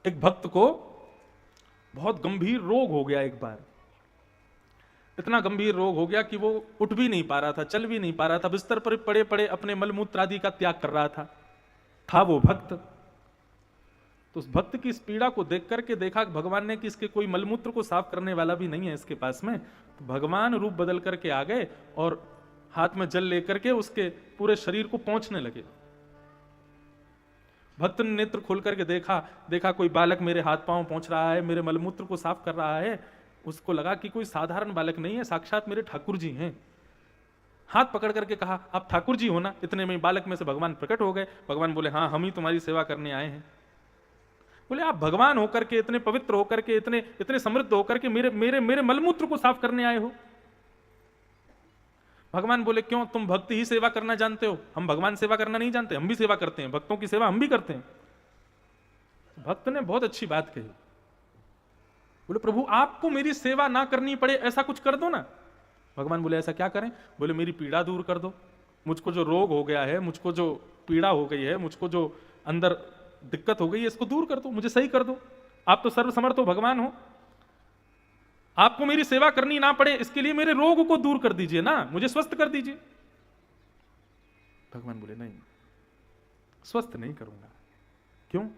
एक भक्त को बहुत गंभीर रोग हो गया। एक बार इतना गंभीर रोग हो गया कि वो उठ भी नहीं पा रहा था, चल भी नहीं पा रहा था, बिस्तर पर पड़े पड़े अपने मलमूत्र आदि का त्याग कर रहा था वो भक्त। तो उस भक्त की इस पीड़ा को देख करके देखा भगवान ने कि इसके कोई मलमूत्र को साफ करने वाला भी नहीं है इसके पास में। तो भगवान रूप बदल करके आ गए और हाथ में जल लेकर के उसके पूरे शरीर को पोंछने लगे। भक्त ने नेत्र खोल करके देखा कोई बालक मेरे हाथ पांव पोंछ रहा है, मेरे मलमूत्र को साफ कर रहा है। उसको लगा कि कोई साधारण बालक नहीं है, साक्षात मेरे ठाकुर जी हैं। हाथ पकड़ करके कहा आप ठाकुर जी हो ना। इतने में बालक में से भगवान प्रकट हो गए। भगवान बोले हाँ हम ही तुम्हारी सेवा करने आए हैं। बोले आप भगवान होकर के, इतने पवित्र होकर के, इतने इतने समृद्ध होकर के मेरे मेरे मेरे मलमूत्र को साफ करने आए हो। भगवान बोले क्यों, तुम भक्ति ही सेवा करना जानते हो, हम भगवान सेवा करना नहीं जानते। हम भी सेवा करते हैं, भक्तों की सेवा हम भी करते हैं। भक्त ने बहुत अच्छी बात कही। बोले प्रभु आपको मेरी सेवा ना करनी पड़े ऐसा कुछ कर दो ना। भगवान बोले ऐसा क्या करें। बोले मेरी पीड़ा दूर कर दो, मुझको जो रोग हो गया है, मुझको जो पीड़ा हो गई है, मुझको जो अंदर दिक्कत हो गई है, इसको दूर कर दो, मुझे सही कर दो। आप तो सर्वसमर्थ हो, भगवान हो, आपको मेरी सेवा करनी ना पड़े इसके लिए मेरे रोग को दूर कर दीजिए ना, मुझे स्वस्थ कर दीजिए। भगवान बोले नहीं, स्वस्थ नहीं करूंगा। क्यों।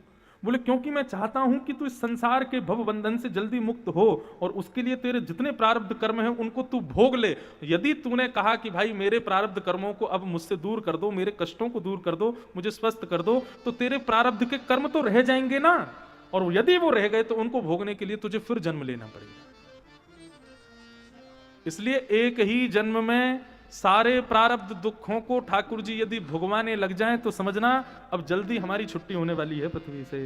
बोले क्योंकि मैं चाहता हूं कि तू इस संसार के भव बंधन से जल्दी मुक्त हो और उसके लिए तेरे जितने प्रारब्ध कर्म हैं उनको तू भोग ले। यदि तूने कहा कि भाई मेरे प्रारब्ध कर्मों को अब मुझसे दूर कर दो, मेरे कष्टों को दूर कर दो, मुझे स्वस्थ कर दो, तो तेरे प्रारब्ध के कर्म तो रह जाएंगे ना, और यदि वो रह गए तो उनको भोगने के लिए तुझे फिर जन्म लेना पड़ेगा। इसलिए एक ही जन्म में सारे प्रारब्ध दुखों को ठाकुर जी यदि भुगवाने लग जाएं तो समझना अब जल्दी हमारी छुट्टी होने वाली है पृथ्वी से।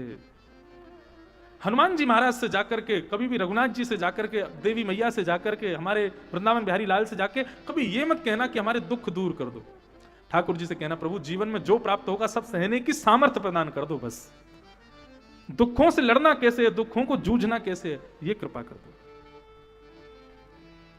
हनुमान जी महाराज से जाकर के, कभी भी रघुनाथ जी से जाकर के, देवी मैया से जाकर के, हमारे वृंदावन बिहारी लाल से जाके कभी ये मत कहना कि हमारे दुख दूर कर दो। ठाकुर जी से कहना प्रभु जीवन में जो प्राप्त होगा सब सहने की सामर्थ्य प्रदान कर दो, बस दुखों से लड़ना कैसे है, दुखों को जूझना कैसे है, ये कृपा कर दो।